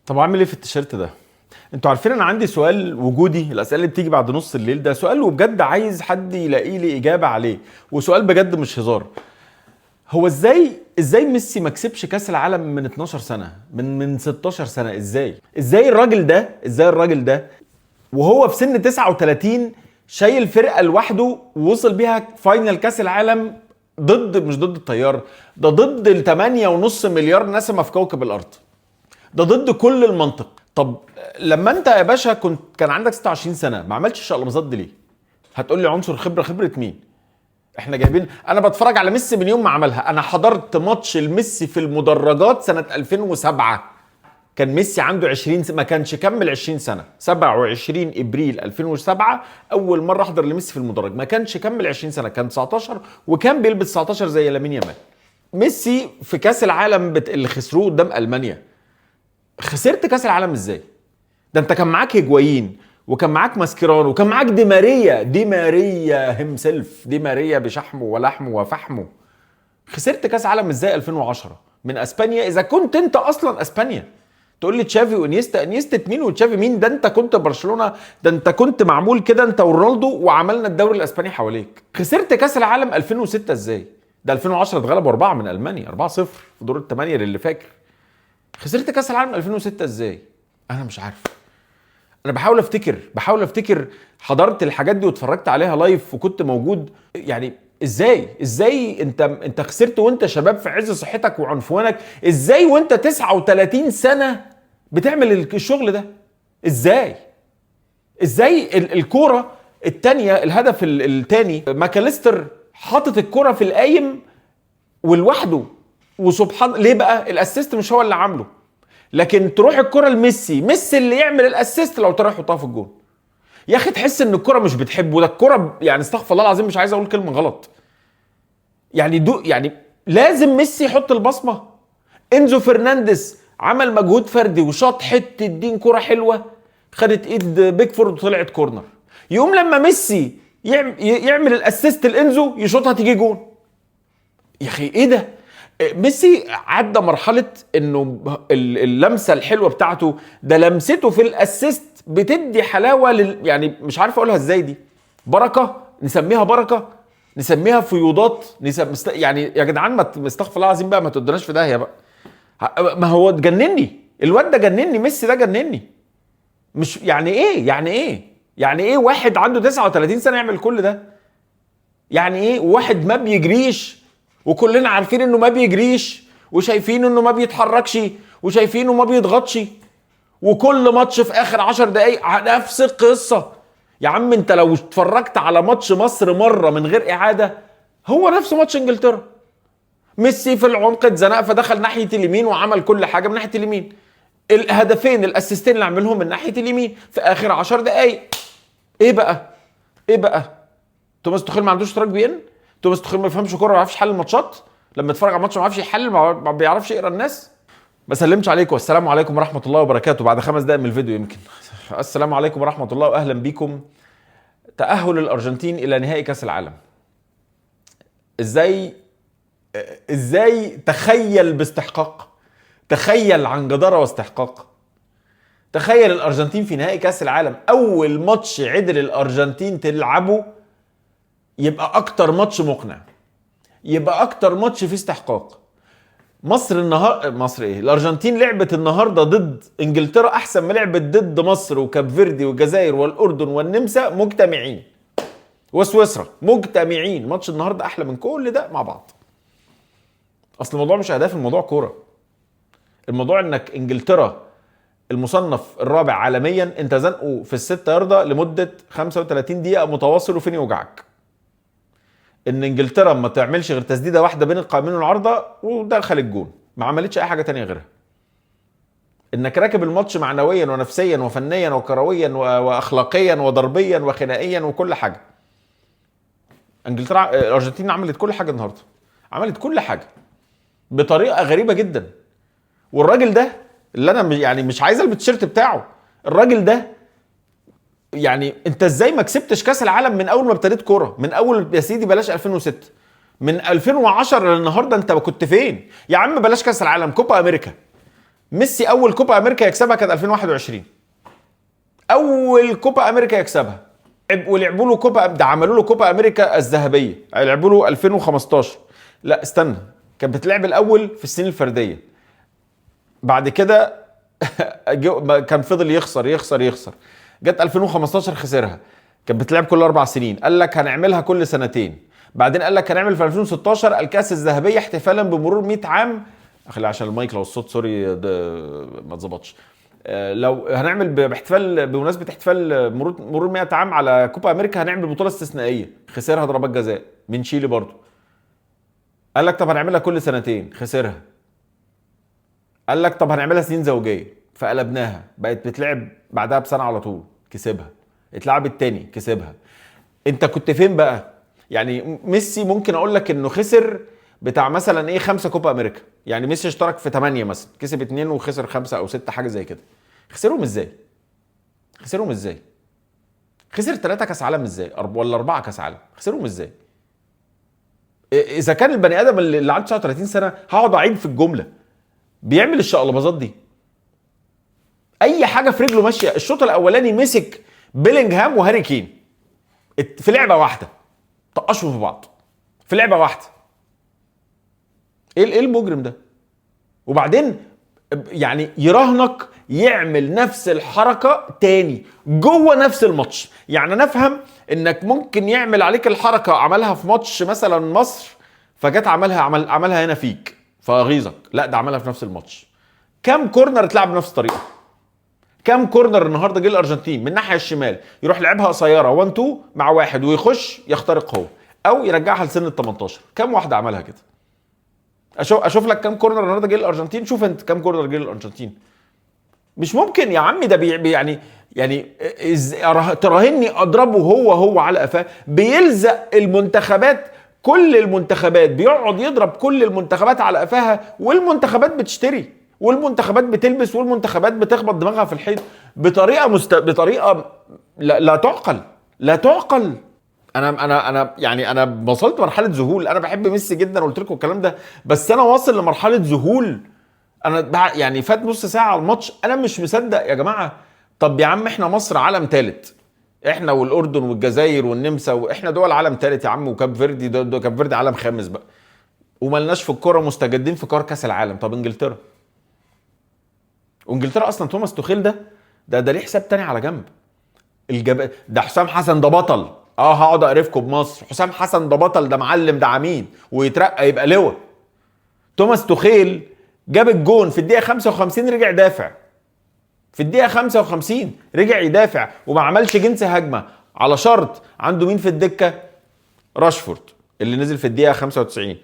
طب اعمل ايه في التيشيرت ده؟ انتوا عارفين انا عندي سؤال وجودي، الاسئله اللي بتيجي بعد نص الليل ده سؤال وبجد عايز حد يلاقي لي اجابه عليه، وسؤال بجد مش هزار. هو ازاي ميسي ما كسبش كاس العالم من 12 سنه، من 16 سنه؟ ازاي الراجل ده وهو في سن 39 شايل فرقه لوحده ووصل بيها فاينل كاس العالم مش ضد التيار، ده ضد ال 8.5 مليار نسمه في كوكب الارض، ده ضد كل المنطق. طب لما انت يا باشا كان عندك 26 سنه ما عملتش الشقلباظات دي ليه؟ هتقول لي عنصر خبره مين؟ احنا جايبين، انا بتفرج على ميسي من يوم ما عملها. انا حضرت ماتش الميسي في المدرجات سنه 2007، كان ميسي عنده 20 سنة، ما كانش كمل 20 سنه. 27 ابريل 2007 اول مره احضر لميسي في المدرج، ما كانش كمل 20 سنه، كان 19 وكان بيلبس 19 زي لامين يامال. ميسي في كاس العالم اللي خسروه قدام المانيا، خسرت كاس العالم ازاي؟ ده انت كان معاك هيجوايين وكان معاك ماسكيرانو وكان معاك دي ماريا همسلف، دي ماريا بشحمه ولحمه وفحمه. خسرت كاس عالم ازاي 2010 من اسبانيا اذا كنت انت اصلا اسبانيا؟ تقول لي تشافي وانيستا مين وتشافي مين؟ ده انت كنت برشلونة، ده انت كنت معمول كده انت ورونالدو وعملنا الدوري الاسباني حواليك. خسرت كاس العالم 2006 ازاي؟ ده 2010 اتغلبوا 4 من المانيا 4-0 في دور الثمانية للي فاكر. خسرت كاس العالم 2006 ازاي؟ انا مش عارف. انا بحاول افتكر حضرت الحاجات دي واتفرجت عليها لايف وكنت موجود. يعني ازاي انت خسرت وانت شباب في عز صحتك وعنفوانك؟ ازاي وانت 39 سنة بتعمل الشغل ده؟ ازاي الكورة التانية، الهدف التاني ماكاليستر حاطط الكورة في القايم ولوحده، وسبحان ليه بقى الاسيست مش هو اللي عامله، لكن تروح الكرة لميسي اللي يعمل الاسيست لو تروح يحطها في الجون. يا اخي تحس ان الكرة مش بتحبه، ده الكرة يعني استغفر الله العظيم مش عايز اقول كلمة غلط، يعني لازم ميسي يحط البصمة. انزو فرنانديز عمل مجهود فردي وشاط حتة دين كرة حلوة، خدت ايد بيكفورد وطلعت كورنر. يقوم لما ميسي يعمل الاسيست لانزو يشوطها تيجي جون. يا اخي ايه ده؟ ميسي عدى مرحلة انه اللمسة الحلوة بتاعته ده لمسته في الاسيست بتدي حلاوة يعني مش عارف اقولها ازاي، دي بركة، نسميها بركة، نسميها فيوضات، يعني يا جدعان ما استغفر الله العظيم بقى، ما تودناش في داهية بقى. ما هو تجنني الواد ده، جنني ميسي ده، جنني. مش يعني ايه واحد عنده 39 سنة يعمل كل ده؟ يعني ايه واحد ما بيجريش وكلنا عارفين انه ما بيجريش وشايفين انه ما بيتحركش وشايفين انه ما بيضغطش، وكل ماتش في اخر 10 دقايق نفس القصة؟ يا عم انت لو اتفرجت على ماتش مصر مرة من غير اعادة هو نفس ماتش انجلترا. ميسي في العمق اتزنق فدخل ناحية اليمين وعمل كل حاجة من ناحية اليمين. الهدفين الاسيستين اللي عملهم من ناحية اليمين في اخر 10 دقايق. ايه بقى؟ توماس توخيل ما عندوش اشتراك بي ان؟ توماس توخيل ما بيفهمش كوره، ما بيعرفش يحلل الماتشات؟ لما يتفرج على الماتش ما بيعرفش يحلل، ما بيعرفش يقرا الناس؟ ما سلمش عليكم، والسلام عليكم ورحمه الله وبركاته بعد 5 دقائق من الفيديو يمكن. السلام عليكم ورحمه الله واهلا بيكم. تاهل الارجنتين الى نهائي كاس العالم. ازاي تخيل باستحقاق، تخيل عن جداره واستحقاق. تخيل الارجنتين في نهائي كاس العالم، اول ماتش عدل الارجنتين تلعبه يبقى اكتر ماتش مقنع، يبقى اكتر ماتش فيه استحقاق. الارجنتين لعبت النهارده ضد انجلترا احسن ما لعبت ضد مصر وكاب فيردي والجزائر والاردن والنمسا مجتمعين وسويسرا مجتمعين. ماتش النهارده احلى من كل ده مع بعض. اصل الموضوع مش اهداف، الموضوع كوره. الموضوع انك انجلترا المصنف الرابع عالميا انت زنقه في الستة ياردة لمده 35 دقيقه متواصل وفين يوجعك. ان انجلترا ما تعملش غير تسديده واحده بين القائمين والعارضه ودخل الجون، ما عملتش اي حاجه تانية غيرها. انك راكب الماتش معنويا ونفسيا وفنيا وكرويا واخلاقيا وضربيا وخنائيا وكل حاجه. الارجنتين عملت كل حاجه النهارده، عملت كل حاجه بطريقه غريبه جدا. والراجل ده اللي انا يعني مش عايز البس التيشيرت بتاعه، الراجل ده يعني انت ازاي ما كسبتش كاس العالم من اول ما ابتديت كوره؟ من اول يا سيدي بلاش 2006، من 2010 للنهارده انت كنت فين؟ يا عم بلاش كاس العالم، كوبا امريكا. ميسي اول كوبا امريكا يكسبها كانت 2021، اول كوبا امريكا يكسبها. ولعبوا له كوبا، ده عملوا له كوبا امريكا الذهبيه، لعبوا له 2015. لا استنى، كانت بتلعب الاول في السنين الفرديه، بعد كده كان فضل يخسر يخسر يخسر، جت 2015 خسرها. كانت بتلعب كل 4 سنين، قال لك هنعملها كل سنتين. بعدين قال لك هنعمل في 2016 الكاس الذهبيه احتفالا بمرور 100 عام. اخلي عشان المايك لو الصوت سوري ده ما اتظبطش. لو هنعمل باحتفال بمناسبه احتفال مرور 100 عام على كوبا امريكا، هنعمل بطوله استثنائيه، خسرها ضربات جزاء من تشيلي برضه. قال لك طب هنعملها كل سنتين، خسرها. قال لك طب هنعملها سنين زوجيه، فقلبناها بقت بتلعب بعدها بسنه على طول، كسبها. اتلعبت تاني، كسبها. انت كنت فين بقى؟ يعني ميسي ممكن اقول لك انه خسر بتاع مثلا ايه 5 كوبا امريكا، يعني ميسي اشترك في 8 مثلا، كسب 2 وخسر 5 او 6 حاجه زي كده. خسرهم ازاي؟ خسرهم ازاي؟ خسر 3 كاس عالم ازاي؟ ولا 4 كاس عالم؟ خسرهم ازاي؟ اذا كان البني ادم اللي عنده 39 سنه، هقعد اعيد في الجمله، بيعمل الشقلباظات دي، اي حاجه في رجله ماشيه. الشوط الاولاني مسك بيلينغهام وهاري كين في لعبه واحده، طقشوا في بعض في لعبه واحده. ايه المجرم ده؟ وبعدين يعني يراهنك يعمل نفس الحركه تاني جوه نفس الماتش. يعني انا افهم انك ممكن يعمل عليك الحركه، عملها في ماتش مثلا مصر، فجت عملها هنا فيك فغيظك. لا، ده عملها في نفس الماتش. كم كورنر اتلعب بنفس الطريقه؟ كم كورنر النهارده جه الارجنتين من الناحيه الشمال، يروح لعبها قصيره 1 2 مع واحد ويخش يخترق هو، او يرجعها لسن ال 18. كم واحده عملها كده؟ اشوف لك كم كورنر النهارده جه الارجنتين. شوف انت كم كورنر جه الارجنتين. مش ممكن يا عمي، ده يعني تراهني اضربه هو على قفاه. بيلزق المنتخبات، كل المنتخبات بيقعد يضرب كل المنتخبات على قفاها، والمنتخبات بتشتري، والمنتخبات بتلبس، والمنتخبات بتخبط دماغها في الحيط بطريقه لا تعقل، لا تعقل. انا وصلت مرحله ذهول. انا بحب ميسي جدا، قلت لكم الكلام ده، بس انا واصل لمرحله ذهول. انا يعني فات نص ساعه على الماتش، انا مش مصدق يا جماعه. طب يا عم احنا مصر عالم ثالث، احنا والاردن والجزائر والنمسا، واحنا دول عالم ثالث يا عم، وكاب فيردي ده كاب فيردي عالم خامس بقى، وملناش في الكوره، مستجدين في كار كاس العالم. طب انجلترا، وانجلترا اصلا توماس توخيل ده ليه حساب تاني على جنب. ده حسام حسن ده بطل. هقعد اقرفكم بمصر. حسام حسن ده بطل، ده معلم، ده عميد، ويترقى يبقى لواء. توماس توخيل جاب الجون في الدقيقه 55، رجع دافع في الدقيقه 55، رجع يدافع وما عملش جنس هجمه، على شرط عنده مين في الدكه؟ راشفورد اللي نزل في الدقيقه 95.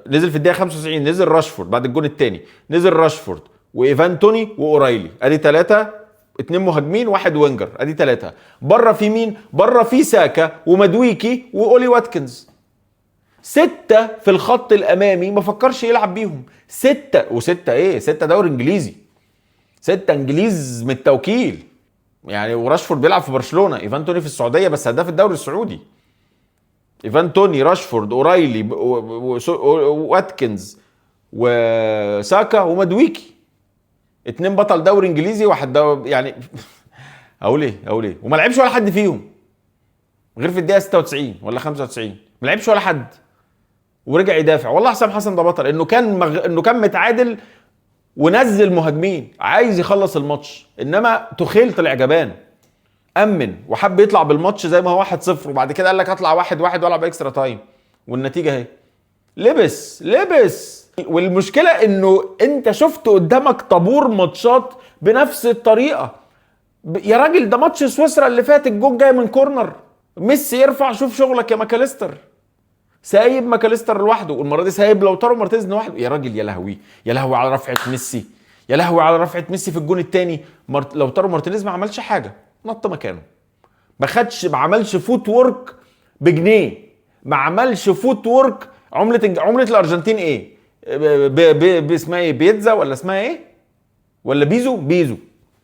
نزل في الدقيقه 95، نزل راشفورد بعد الجون الثاني، نزل راشفورد وايفان توني واورايلي، ادي 3، 2 مهاجمين 1 وينجر، ادي 3. بره في مين؟ بره في ساكا ومدويكي واولي واتكنز. 6 في الخط الامامي ما فكرش يلعب بيهم. 6 و6 ايه؟ 6 دوري انجليزي، 6 انجليز من التوكيل يعني. وراشفورد بيلعب في برشلونه، ايفان توني في السعوديه بس هداف الدوري السعودي. ايفان توني، راشفورد، اورايلي، واتكنز، وساكا ومدويكي. 2 بطل دوري انجليزي، واحد يعني اقول ايه؟ وما لعبش ولا حد فيهم غير في الدقيقه 96 ولا 95، ما لعبش ولا حد ورجع يدافع. والله حسام حسن ده بطل، انه كان متعادل ونزل مهاجمين عايز يخلص الماتش. انما توخيل طلع جبان، امن وحب يطلع بالماتش زي ما هو 1-0، وبعد كده قال لك اطلع 1-1 والعب اكسترا تايم، والنتيجه اهي. لبس. والمشكله انه انت شفت قدامك طابور ماتشات بنفس الطريقه. يا راجل ده ماتش سويسرا اللي فات الجون جاي من كورنر، ميسي يرفع، شوف شغلك يا ماكاليستر. سايب ماكاليستر لوحده، والمره دي سايب لوتارو مارتينيز لوحده. يا راجل يا لهوي، يا لهوي على رفعه ميسي، يا لهوي على رفعه ميسي في الجون الثاني. لوتارو مارتينيز ما عملش حاجه، نط مكانه، ما عملش فوت وورك بجنيه، ما عملش فوت وورك. عمله الارجنتين ايه؟ اسمها ايه؟ بيتزا ولا اسمها ايه؟ ولا بيزو.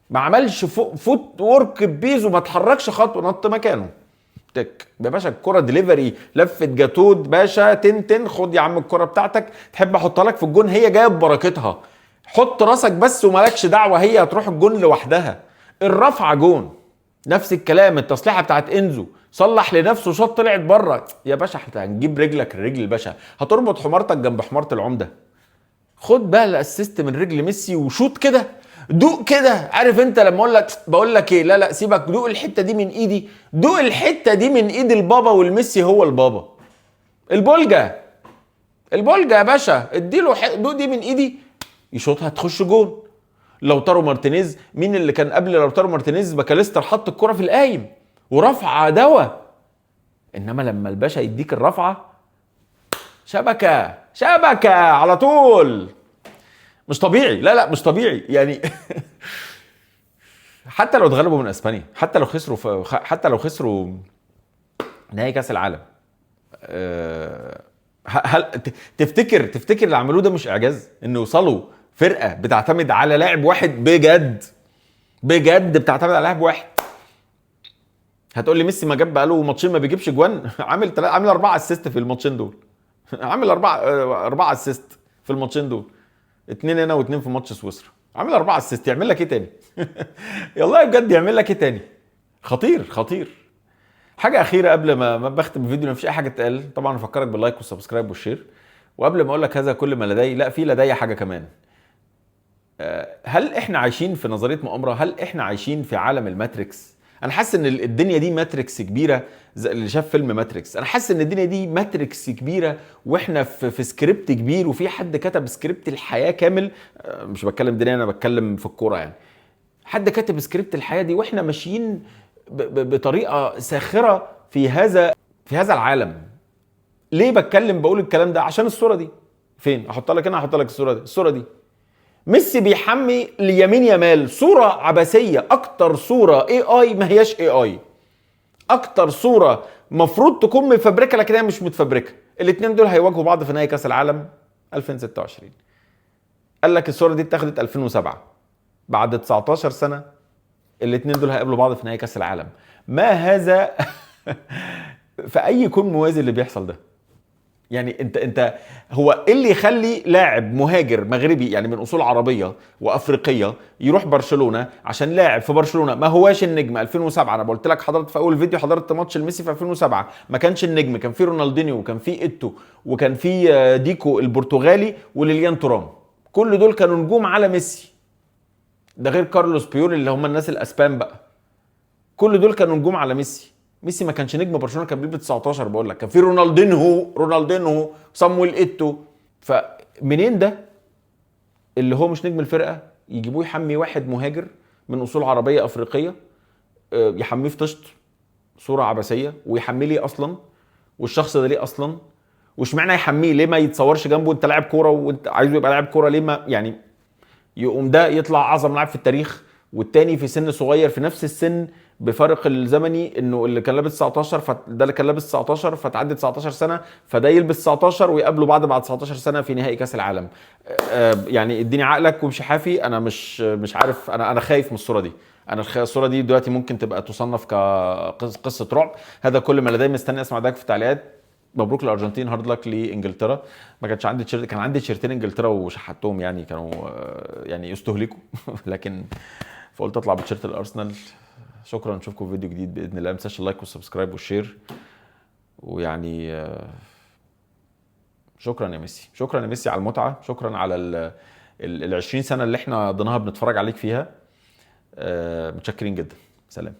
ما عملش فوت وورك بيزو، ما اتحركش خطوه، نط مكانه. تك يا باشا، الكره ديليفري، لفه جاتود باشا، تن خد يا عم الكره بتاعتك، تحب احطها لك في الجون، هي جايه ببركتها. حط راسك بس ومالكش دعوه، هي هتروح الجون لوحدها. الرفعه جون، نفس الكلام. التصليحه بتاعت انزو، صلح لنفسه شوط طلعت بره. يا باشا احنا هنجيب رجلك الرجل الباشا، هتربط حمارتك جنب حماره العمده. خد بقى الاسيست من رجل ميسي وشوط كده، دوق كده. عارف انت لما بقول لك ايه، لا سيبك، دوق الحته دي من ايدي، دوق الحته دي من ايد البابا، والميسي هو البابا. البولجا يا باشا، اديله دوق دي من ايدي، يشوطها تخش جون. لوتارو مارتينيز، مين اللي كان قبل لوتارو مارتينيز؟ ماكاليستر حط الكرة في القايم ورفع دوا. انما لما الباشا يديك الرفعه، شبكه على طول. مش طبيعي، لا مش طبيعي يعني. حتى لو اتغلبوا من اسبانيا، حتى لو خسروا نهائي كاس العالم، هل تفتكر اللي عملوه ده مش اعجاز؟ ان يوصلوا فرقه بتعتمد على لاعب واحد بجد بتعتمد على لاعب واحد. هتقول لي ميسي ما جاب بقاله ماتشين ما بيجيبش جوان. عامل 4 اسيست في الماتشين دول. عامل 4 اسيست في الماتشين دول، 2 هنا و2 في ماتش سويسرا. عامل 4 اسيست، يعمل لك ايه تاني؟ والله بجد يعمل لك ايه تاني؟ خطير. حاجه اخيره قبل ما بختم الفيديو، مفيش اي حاجه تتقال طبعا. افكرك باللايك والسبسكرايب والشير. وقبل ما اقول لك هذا كل ما لدي، لا، في لدي حاجه كمان. هل احنا عايشين في نظريه مؤامره؟ هل احنا عايشين في عالم الماتريكس؟ انا حاسس ان الدنيا دي ماتريكس كبيره، زي اللي شاف فيلم ماتريكس. انا حاسس ان الدنيا دي ماتريكس كبيره، واحنا في سكريبت كبير، وفي حد كتب سكريبت الحياه كامل. مش بتكلم دنيا، انا بتكلم في الكوره يعني. حد كتب سكريبت الحياه دي، واحنا ماشيين بطريقه ساخره في هذا العالم. ليه بقول الكلام ده؟ عشان الصوره دي فين؟ احط لك هنا، احط لك الصوره دي. ميسي بيحمي ليمين يامال، صورة عبثية. اكتر صورة اي ما هياش اي، اكتر صورة مفروض تكون متفبركة لكن هي مش متفبركة. الاتنين دول هيواجهوا بعض في نهائي كاس العالم 2026. قال لك الصورة دي اتاخدت 2007، بعد 19 سنة الاتنين دول هيقابلوا بعض في نهائي كاس العالم. ما هذا؟ في اي كون موازي اللي بيحصل ده؟ يعني انت هو ايه اللي يخلي لاعب مهاجر مغربي يعني من اصول عربيه وافريقيه يروح برشلونه عشان لاعب في برشلونه ما هواش النجم 2007؟ انا قلت لك، حضرت في اول فيديو، حضرت ماتش الميسي في 2007 ما كانش النجم، كان في رونالدينيو وكان في ايتو وكان في ديكو البرتغالي وليليان تورام. كل دول كانوا نجوم على ميسي، ده غير كارلوس بيول اللي هم الناس الاسبان بقى. كل دول كانوا نجوم على ميسي ما كانش نجم برشلونه، كان بيلبس 19. بقول لك كان في رونالدينهو صامويل ايتو. فمنين ده اللي هو مش نجم الفرقه يجيبوه يحمي واحد مهاجر من اصول عربيه افريقيه، يحميه في طشت؟ صوره عبثيه. ويحميه ليه اصلا؟ والشخص ده ليه اصلا؟ وش معنى يحميه؟ ليه ما يتصورش جنبه؟ انت لاعب كوره وانت عايزه يبقى لاعب كوره، ليه ما يعني يقوم ده يطلع اعظم لاعب في التاريخ، والتاني في سن صغير في نفس السن بفرق الزمني، انه اللي كان لابس 19 فده اللي كان لابس 19 فتعدي 19 سنه، فده يلبس 19 ويقابله بعد 19 سنه في نهائي كاس العالم. يعني اديني عقلك وامشي حافي. انا مش عارف، انا خايف من الصوره دي. الصوره دي دلوقتي ممكن تبقى تصنف كقصه رعب. هذا كل ما لدي، مستني اسمع رايك في التعليقات. مبروك للارجنتين، هارد لك لانجلترا. ما كانش عندي كان عندي تيشيرتين انجلترا وشحتهم، يعني كانوا يعني يستهلكوا. لكن فقلت اطلع بتيشيرت الارسنال. شكرا، نشوفكم في فيديو جديد باذن الله. ما تنساش اللايك والسبسكرايب والشير. ويعني شكرا يا ميسي على المتعه. شكرا على ال 20 سنه اللي احنا قضيناها بنتفرج عليك فيها. متشكرين جدا. سلام.